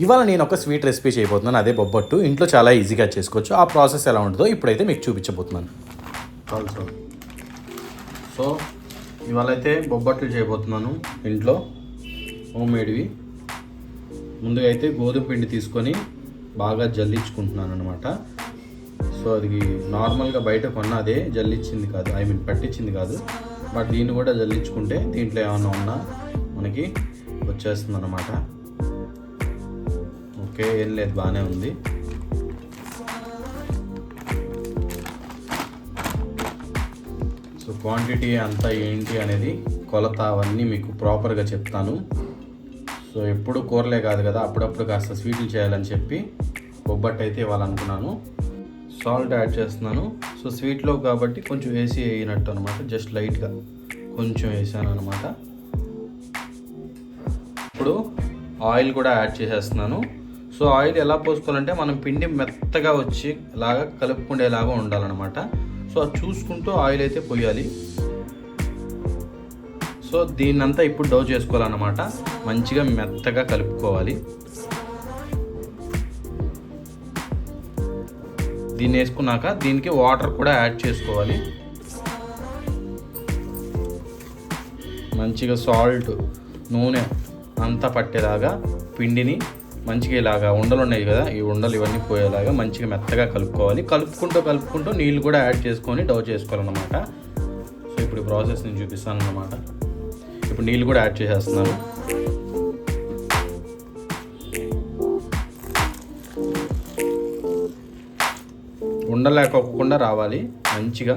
ఇవాళ నేను ఒక స్వీట్ రెసిపీ చేయబోతున్నాను, అదే బొబ్బట్టు. ఇంట్లో చాలా ఈజీగా చేసుకోవచ్చు. ఆ ప్రాసెస్ ఎలా ఉంటుందో ఇప్పుడైతే మీకు చూపించబోతున్నాను. సో ఇవాళ అయితే బొబ్బట్లు చేయబోతున్నాను ఇంట్లో, హోమ్ మేడ్వి. ముందుగా అయితే గోధుమ పిండి తీసుకొని బాగా జల్లించుకుంటున్నాను అనమాట. సో అది నార్మల్గా బయట కొన్నదే, జల్లించింది కాదు, పట్టించింది కాదు. బట్ దీన్ని కూడా జల్లించుకుంటే దీంట్లో ఏమన్నా ఉన్నా మనకి వచ్చేస్తుంది అనమాట. ఓకే, ఏం లేదు, బాగానే ఉంది. సో క్వాంటిటీ అంతా ఏంటి అనేది, కొలత అవన్నీ మీకు ప్రాపర్గా చెప్తాను. సో ఎప్పుడు కూరలే కాదు కదా, అప్పుడప్పుడు కాస్త స్వీట్లు చేయాలని చెప్పి బొబ్బట్టు అయితే ఇవ్వాలనుకున్నాను. సాల్ట్ యాడ్ చేస్తున్నాను. సో స్వీట్లో కాబట్టి కొంచెం వేసి వేయనట్టు అనమాట, జస్ట్ లైట్గా కొంచెం వేసాను అనమాట. ఇప్పుడు ఆయిల్ కూడా యాడ్ చేసేస్తున్నాను. సో ఆయిల్ ఎలా పోసుకోవాలంటే, మనం పిండి మెత్తగా వచ్చి లాగా కలుపుకునేలాగా ఉండాలన్నమాట. సో అది చూసుకుంటూ ఆయిల్ అయితే పోయాలి. సో దీన్నంతా ఇప్పుడు డౌ చేసుకోవాలన్నమాట, మంచిగా మెత్తగా కలుపుకోవాలి. దీన్ని వేసుకున్నాక దీనికి వాటర్ కూడా యాడ్ చేసుకోవాలి. మంచిగా సాల్ట్, నూనె అంతా పట్టేలాగా పిండిని మంచిగా ఇలాగా ఉండలు ఉన్నాయి కదా, ఈ ఉండలు ఇవన్నీ పోయేలాగా మంచిగా మెత్తగా కలుపుకోవాలి. కలుపుకుంటూ నీళ్ళు కూడా యాడ్ చేసుకొని డౌ చేసుకోవాలన్నమాట. సో ఇప్పుడు ఈ ప్రాసెస్ నేను చూపిస్తాను అన్నమాట. ఇప్పుడు నీళ్ళు కూడా యాడ్ చేసేస్తున్నాను. ఉండలేకోకుండా రావాలి మంచిగా.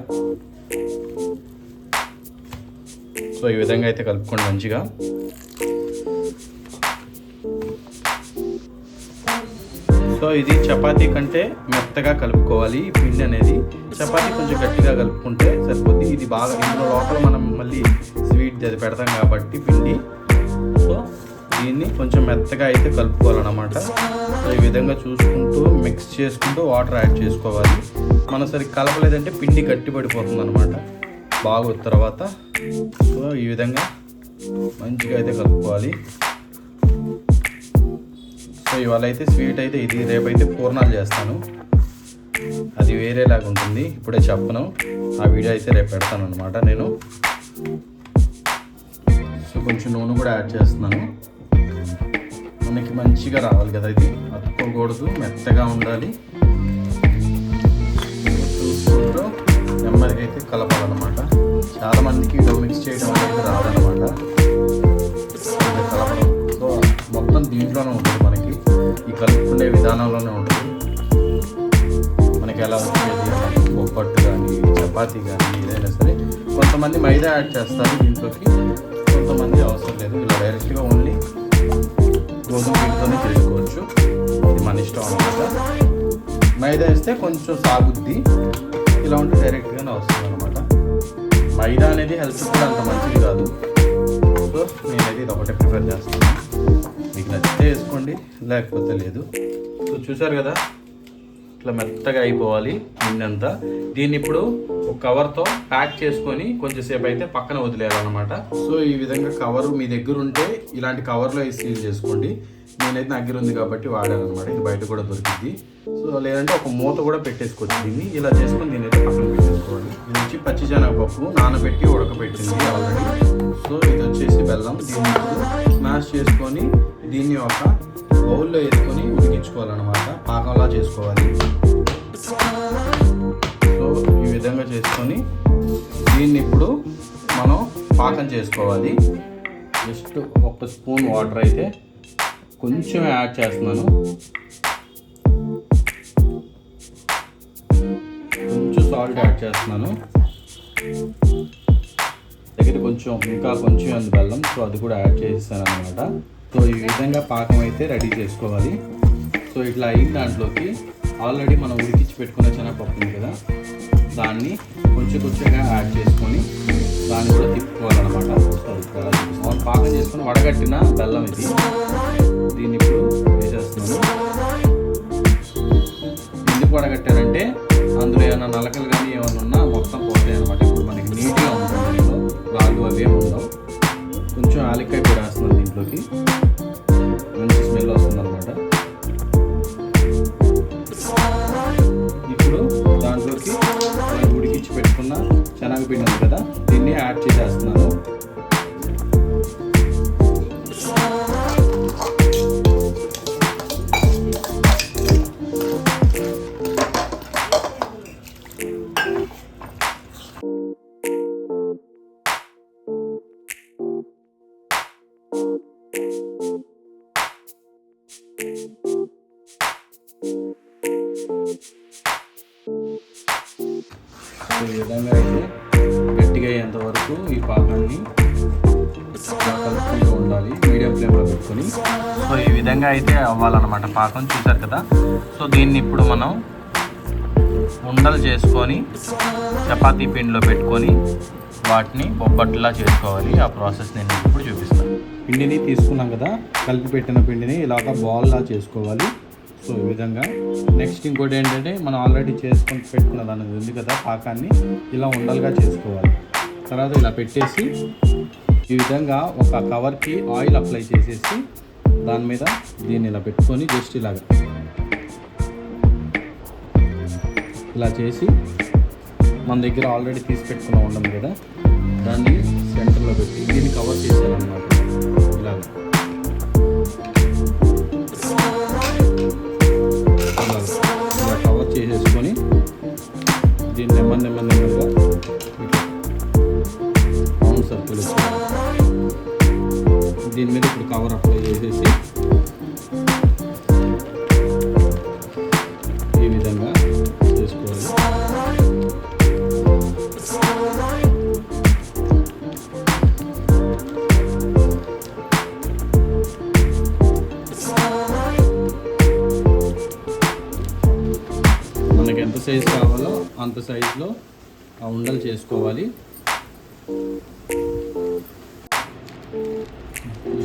సో ఈ విధంగా అయితే కలుపుకోండి మంచిగా. సో ఇది చపాతీ కంటే మెత్తగా కలుపుకోవాలి ఈ పిండి అనేది. చపాతీ కొంచెం గట్టిగా కలుపుకుంటే సరిపోద్ది. ఇది బాగా ఇందులో లోపల మనం మళ్ళీ స్వీట్ అది పెడతాం కాబట్టి పిండి. సో దీన్ని కొంచెం మెత్తగా అయితే కలుపుకోవాలన్నమాట. సో ఈ విధంగా చూసుకుంటూ మిక్స్ చేసుకుంటూ వాటర్ యాడ్ చేసుకోవాలి. మనం సరి కలపలేదంటే పిండి గట్టి పడిపోతుంది అనమాట బాగా తర్వాత. సో ఈ విధంగా మంచిగా అయితే కలుపుకోవాలి. సో ఇవాళ అయితే స్వీట్ అయితే ఇది, రేపైతే పూర్ణాలు చేస్తాను, అది వేరేలాగా ఉంటుంది, ఇప్పుడే చెప్పను. ఆ వీడియో అయితే రేపు పెడతాను అనమాట నేను. సో కొంచెం నూనె కూడా యాడ్ చేస్తున్నాను, మనకి మంచిగా రావాలి కదా, ఇది అతుక్కోకూడదు, మెత్తగా ఉండాలి. చూసుకుంటూ నెమ్మదిగా అయితే కలపాలన్నమాట. చాలామందికి డో మిక్స్ చేయడం అనేది రాదన్నమాట, కలపడం. సో మొత్తం దీంట్లోనే ఉంటుంది, మనకి ఈ కలుపుకునే విధానంలోనే ఉంటుంది. మనకి ఎలా వచ్చేది బొబ్బట్టు కానీ చపాతీ కానీ ఏదైనా సరే. కొంతమంది మైదా యాడ్ చేస్తారు దీంట్లోకి, కొంతమంది అవసరం లేదు, ఇలా డైరెక్ట్గా ఓన్లీ గోధుమ పిండితోనే చేసుకోవచ్చు. ఇది మన ఇష్టం అన్నమాట. మైదా వేస్తే కొంచెం సాగుద్ది, ఇలా ఉంటే డైరెక్ట్గానే వస్తుంది అనమాట. మైదా అనేది హెల్త్ కూడా అంత మంచిది కాదు. సో నేనైతే ఇది ఒకటే ప్రిఫర్ చేస్తాను. మీకు నచ్చితే వేసుకోండి, లేకపోతే లేదు. సో చూసారు కదా, ఇట్లా మెత్తగా అయిపోవాలి పిండి అంతా. దీన్ని ఇప్పుడు ఒక కవర్తో ప్యాక్ చేసుకొని కొంచెంసేపు అయితే పక్కన వదిలేయాలన్నమాట. సో ఈ విధంగా కవర్ మీ దగ్గర ఉంటే ఇలాంటి కవర్లో వేసి సీల్ చేసుకోండి. నేనైతే నా దగ్గర ఉంది కాబట్టి వాడాను అనమాట, ఇది బయట కూడా దొరికింది. సో లేదంటే ఒక మూత కూడా పెట్టేసుకోవచ్చు. దీన్ని ఇలా చేసుకొని దీన్ని అయితే పక్కన పెట్టేసుకోవాలి. ఇది వచ్చి పచ్చిశనగపప్పు నానబెట్టి ఉడకబెట్టింది ఆల్రెడీ. సో ఇది వచ్చేసి బెల్లం. దీన్ని స్మాష్ చేసుకొని దీన్ని ఒక బౌల్లో వేసుకొని ఉడికించుకోవాలన్నమాట, పాకంలా చేసుకోవాలి. సో ఈ విధంగా చేసుకొని దీన్ని ఇప్పుడు మనం పాకం చేసుకోవాలి. జస్ట్ ఒక స్పూన్ వాటర్ అయితే కొంచెం యాడ్ చేస్తున్నాను, కొంచెం సాల్ట్ యాడ్ చేస్తున్నాను. దగ్గర కొంచెం ఇంకా కొంచెం ఉంది బెల్లం, సో అది కూడా యాడ్ చేస్తాను అనమాట. సో ఈ విధంగా పాకం అయితే రెడీ చేసుకోవాలి. సో ఇట్లా అయిన దాంట్లోకి ఆల్రెడీ మనం ఉడికించి పెట్టుకున్న శనగపప్పు ఉంది కదా, దాన్ని కొంచెంగా యాడ్ చేసుకొని దాన్ని కూడా తిప్పుకోవాలన్నమాట. సో పాకం చేసుకొని వడగట్టిన బెల్లం ఇది, దీన్ని ఇప్పుడు వేసేస్తున్నాను. ఎందుకు వడగట్టారంటే అందులో ఏమైనా నలకలు కానీ ఏమైనా ఉన్నా మొత్తం పోతాయి అనమాట. ఇప్పుడు మనకి నీట్గా ఉంటుంది, దీంట్లో రాళ్ళు అవి ఏమి ఉండవు. కొంచెం యాలక్కాయ కూడా వేస్తున్నాను దీంట్లోకి, మంచి స్మెల్ వస్తుంది అనమాట. ఈ విధంగా అయితే గట్టిగా అయ్యేంత వరకు ఈ పాకాన్ని కలుపుకుంటూ ఉండాలి, మీడియం ఫ్లేమ్లో పెట్టుకొని. సో ఈ విధంగా అయితే అవ్వాలన్నమాట పాకం, చూసారు కదా. సో దీన్ని ఇప్పుడు మనం ఉండలు చేసుకొని చపాతీ పిండిలో పెట్టుకొని వాటిని బొబ్బట్లా చేసుకోవాలి. ఆ ప్రాసెస్ నేను ఇప్పుడు చూపిస్తాను. పిండిని తీసుకున్నాం కదా, కలిపి పెట్టిన పిండిని ఇలాగ బాల్లా చేసుకోవాలి. సో ఈ విధంగా. నెక్స్ట్ ఇంకోటి ఏంటంటే మనం ఆల్రెడీ చేసుకొని పెట్టుకున్న దాని ఉంది కదా పాకాన్ని, ఇలా ఉండలుగా చేసుకోవాలి. తర్వాత ఇలా పెట్టేసి ఈ విధంగా ఒక కవర్కి ఆయిల్ అప్లై చేసేసి దాని మీద దీన్ని ఇలా పెట్టుకొని జస్ట్ ఇలా చేసి మన దగ్గర ఆల్రెడీ తీసి పెట్టుకున్న ఉండదు కదా, దాన్ని సెంటర్లో పెట్టి దీన్ని కవర్ చేసేయాలన్నమాట. ఇలా కవర్ చేసేసుకొని దీన్ని నెమ్మదిగా రౌండ్ సర్కిల్ దీని మీద ఇప్పుడు కవర్ అప్లై చేసేసి ఈ విధంగా చేసుకోవాలి. మనకి ఎంత సైజు కావాలో అంత సైజులో ఆ ఉండలు చేసుకోవాలి.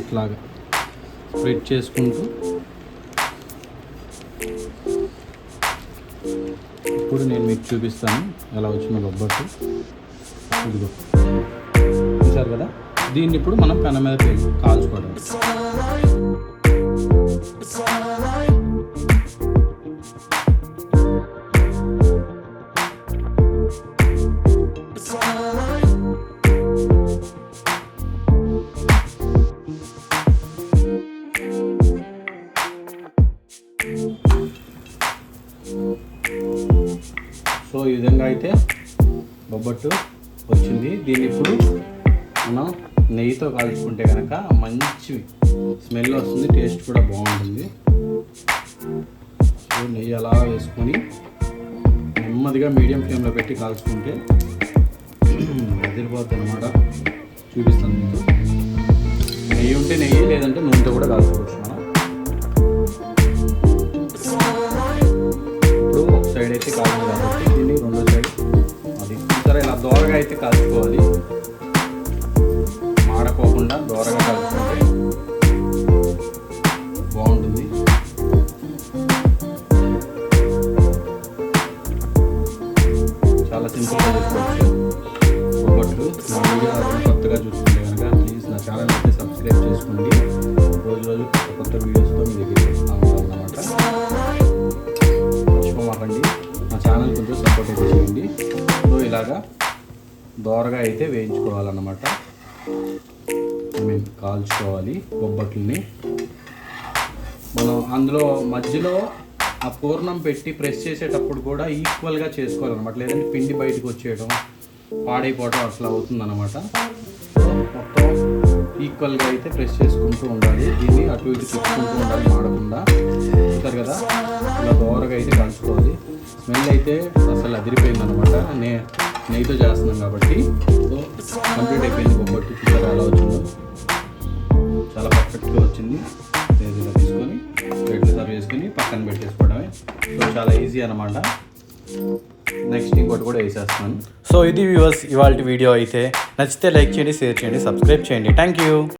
ఇట్లాగా స్ప్రెడ్ చేసుకుంటూ ఇప్పుడు నేను మీకు చూపిస్తాను ఎలా వచ్చిన బొబ్బట్టు. ఇదిగో చూసారు కదా, దీన్ని ఇప్పుడు మనం పెన మీద కాల్చుకోవడం. సో ఈ విధంగా అయితే బొబ్బట్టు వచ్చింది. దీన్ని ఇప్పుడు మనం నెయ్యితో కాల్చుకుంటే కనుక మంచి స్మెల్ వస్తుంది, టేస్ట్ కూడా బాగుంటుంది. సో నెయ్యి అలా వేసుకొని నెమ్మదిగా మీడియం ఫ్లేమ్లో పెట్టి కాల్చుకుంటే అదిరిపోతుంది అన్నమాట. చూపిస్తాను మీకు. నెయ్యి ఉంటే నెయ్యి, లేదంటే నూనెతో కూడా కాల్చుకోవచ్చు మనం. ఇప్పుడు ఒక సైడ్ అయితే కాల్చాలి కాబట్టి దీన్ని రెండో సైడ్ అది సరే ఇలా దోరగా అయితే కాల్చుకోవాలి. మాడకోకుండా దోరగా కాల్చుకుంటే బాగుంటుంది. చాలా సింపుల్గా చేసుకోవచ్చు బొబ్బట్లు. నా వీడియో కొత్తగా చూసుకుంటే కనుక ప్లీజ్ నా ఛానల్ అయితే సబ్స్క్రైబ్ చేసుకోండి. రోజు కొత్త వీడియోస్తో మీ దగ్గరికి వస్తూ ఉంటాను అన్నమాట. మర్చిపోమాకండి, మా ఛానల్ కొంచెం సపోర్ట్ అయితే చేయండి. సో ఇలాగా దోరగా అయితే వేయించుకోవాలన్నమాట. కాల్చుకోవాలి బొబ్బట్లని. మనం అందులో మధ్యలో ఆ పూర్ణం పెట్టి ప్రెస్ చేసేటప్పుడు కూడా ఈక్వల్గా చేసుకోవాలన్నమాట, లేదంటే పిండి బయటకు వచ్చేయడం, పాడైపోవడం అట్లా అవుతుందన్నమాట. మొత్తం ఈక్వల్గా అయితే ప్రెస్ చేసుకుంటూ ఉండాలి. దీన్ని అటు ఇటు తిప్పుకుంటూ ఉండాలి మాడకుండా. చూస్తారు కదా, ఇలా దోరగా అయితే కాల్చుకోవాలి. స్మెల్ అయితే అసలు అదిరిపోయిందనమాట. నెయ్యితో చేస్తున్నాం కాబట్టి. సో కంప్లీట్ అయిపోయింది బొబ్బట్టు. చూసారా ఎలా వచ్చిందో, చాలా పర్ఫెక్ట్గా వచ్చింది. ఇలా తీసుకొని ప్లేట్లో సర్వ్ చేసుకుని పక్కన పెట్టేసుకోవడమే. సో చాలా ఈజీ అనమాట. నెక్స్ట్ ఇంకోటి కూడా వేసేస్తాను. సో ఇది వ్యూవర్స్ ఇవాళ వీడియో అయితే. నచ్చితే లైక్ చేయండి, షేర్ చేయండి, సబ్స్క్రైబ్ చేయండి. Thank you.